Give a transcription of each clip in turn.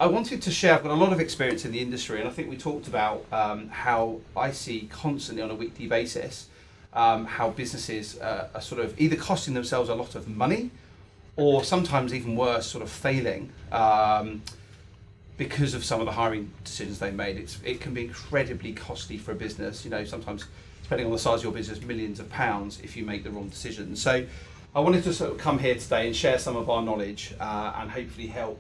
I wanted to share, I've got a lot of experience in the industry, and I think we talked about how I see constantly on a weekly basis how businesses are sort of either costing themselves a lot of money or sometimes even worse, sort of failing because of some of the hiring decisions they made. It can be incredibly costly for a business, sometimes depending on the size of your business, millions of pounds if you make the wrong decisions. So I wanted to sort of come here today and share some of our knowledge and hopefully help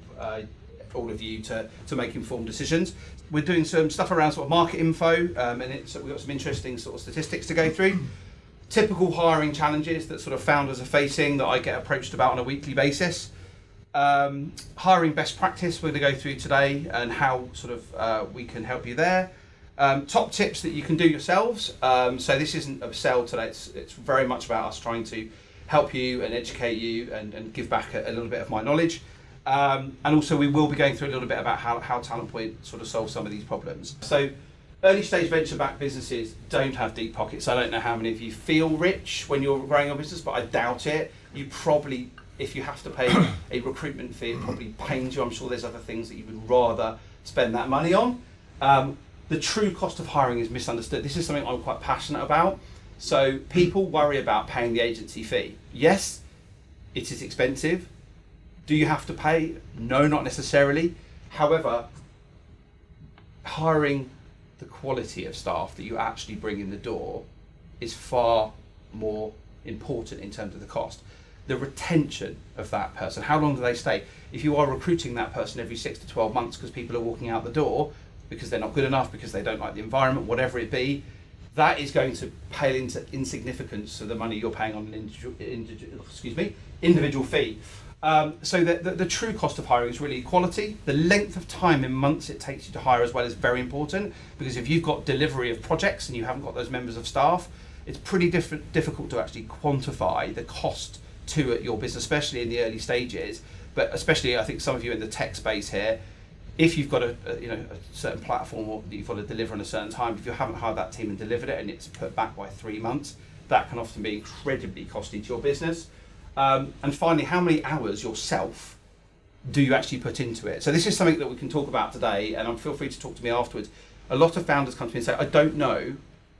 all of you to make informed decisions. We're doing some stuff around sort of market info and we've got some interesting sort of statistics to go through. Typical hiring challenges that sort of founders are facing that I get approached about on a weekly basis. Hiring best practice we're going to go through today and how sort of we can help you there. Top tips that you can do yourselves. So this isn't a sell today, it's very much about us trying to help you and educate you and give back a little bit of my knowledge. And also we will be going through a little bit about how Talent Point sort of solves some of these problems. So early stage venture backed businesses don't have deep pockets. I don't know how many of you feel rich when you're growing your business, but I doubt it. You probably, if you have to pay a recruitment fee, it probably pains you. I'm sure there's other things that you would rather spend that money on. The true cost of hiring is misunderstood. This is something I'm quite passionate about. So people worry about paying the agency fee. Yes, it is expensive. Do you have to pay? No, not necessarily. However, hiring the quality of staff that you actually bring in the door is far more important in terms of the cost. The retention of that person, how long do they stay? If you are recruiting that person every 6 to 12 months because people are walking out the door because they're not good enough, because they don't like the environment, whatever it be, that is going to pale into insignificance to the money you're paying on an individual fee. So the true cost of hiring is really quality. The length of time in months it takes you to hire as well is very important, because if you've got delivery of projects and you haven't got those members of staff, it's pretty difficult to actually quantify the cost to your business, especially in the early stages. But especially, I think some of you in the tech space here, if you've got a certain platform that you've got to deliver in a certain time, if you haven't hired that team and delivered it and it's put back by 3 months, that can often be incredibly costly to your business. And finally, how many hours yourself do you actually put into it? So this is something that we can talk about today, and feel free to talk to me afterwards. A lot of founders come to me and say, I don't know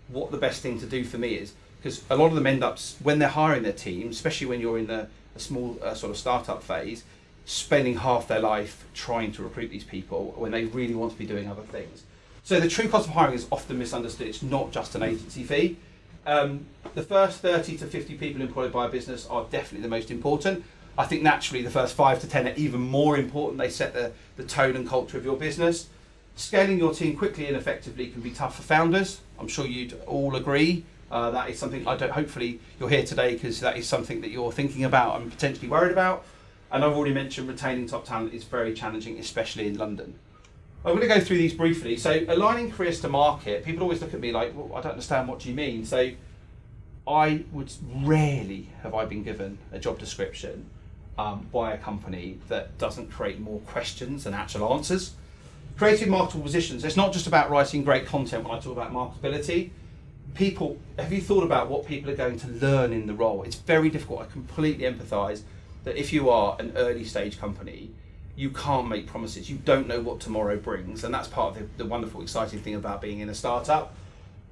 what the best thing to do for me is, because a lot of them end up, when they're hiring their team, especially when you're in a small sort of startup phase, spending half their life trying to recruit these people when they really want to be doing other things. So the true cost of hiring is often misunderstood. It's not just an agency fee. The first 30 to 50 people employed by a business are definitely the most important. I think naturally the first 5 to 10 are even more important. They set the tone and culture of your business. Scaling your team quickly and effectively can be tough for founders. I'm sure you'd all agree. That is something hopefully you're here today because that is something that you're thinking about and potentially worried about. And I've already mentioned retaining top talent is very challenging, especially in London. I'm going to go through these briefly. So aligning careers to market, people always look at me like, well, I don't understand, what do you mean? So rarely have I been given a job description by a company that doesn't create more questions than actual answers. Creating marketable positions, it's not just about writing great content when I talk about marketability. Have you thought about what people are going to learn in the role? It's very difficult. I completely empathise that if you are an early stage company, you can't make promises. You don't know what tomorrow brings, and that's part of the wonderful, exciting thing about being in a startup.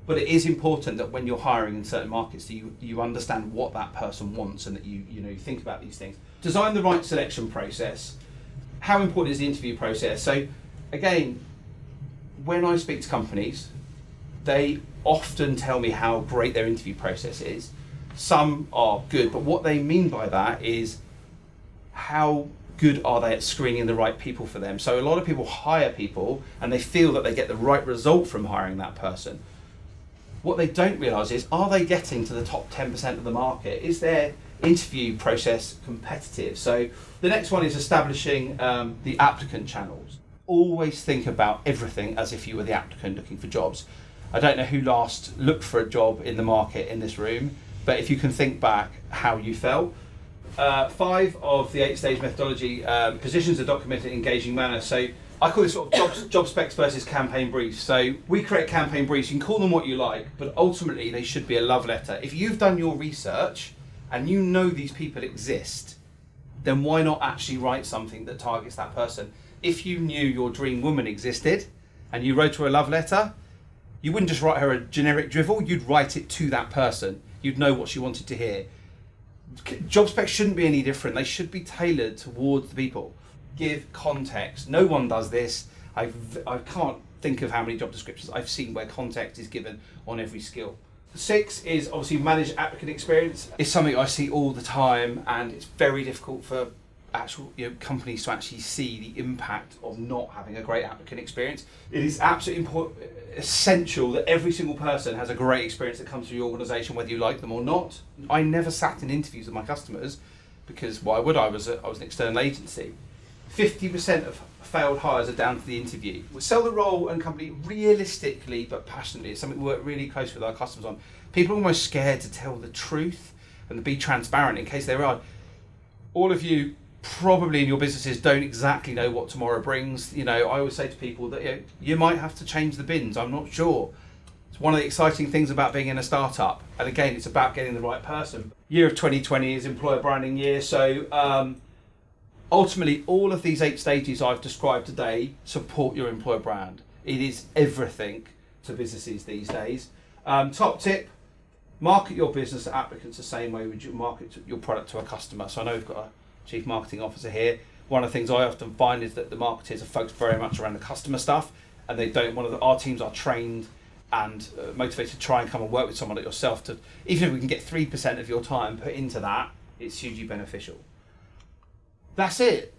But it is important that when you're hiring in certain markets, that you understand what that person wants and that you think about these things. Design the right selection process. How important is the interview process? So again, when I speak to companies, they often tell me how great their interview process is. Some are good, but what they mean by that is how good are they at screening the right people for them. So a lot of people hire people and they feel that they get the right result from hiring that person. What they don't realise is, are they getting to the top 10% of the market? Is their interview process competitive? So the next one is establishing the applicant channels. Always think about everything as if you were the applicant looking for jobs. I don't know who last looked for a job in the market in this room, but if you can think back how you felt. 5 of the 8-stage methodology, positions are documented in an engaging manner. So I call this sort of job specs versus campaign briefs. So we create campaign briefs, you can call them what you like, but ultimately they should be a love letter. If you've done your research and you know these people exist, then why not actually write something that targets that person? If you knew your dream woman existed and you wrote her a love letter, you wouldn't just write her a generic drivel, you'd write it to that person. You'd know what she wanted to hear. Job specs shouldn't be any different. They should be tailored towards the people. Give context. No one does this. I can't think of how many job descriptions I've seen where context is given on every skill. 6 is obviously manage applicant experience. It's something I see all the time, and it's very difficult for actual companies to actually see the impact of not having a great applicant experience. It is absolutely essential that every single person has a great experience that comes through your organisation, whether you like them or not. I never sat in interviews with my customers because why would I? I was an external agency. 50% of failed hires are down to the interview. We sell the role and company realistically but passionately. It's something we work really close with our customers on. People are almost scared to tell the truth and to be transparent in case they are. All of you probably in your businesses don't exactly know what tomorrow brings. I always say to people that you might have to change the bins. I'm not sure. It's one of the exciting things about being in a startup. And again, it's about getting the right person. Year of 2020 is employer branding year. So ultimately, all of these 8 stages I've described today support your employer brand. It is everything to businesses these days. Top tip, market your business to applicants the same way would you market your product to a customer. So I know we've got a Chief Marketing Officer here. One of the things I often find is that the marketers are focused very much around the customer stuff, and they don't. Our teams are trained and motivated to try and come and work with someone like yourself to, even if we can get 3% of your time put into that, it's hugely beneficial. That's it.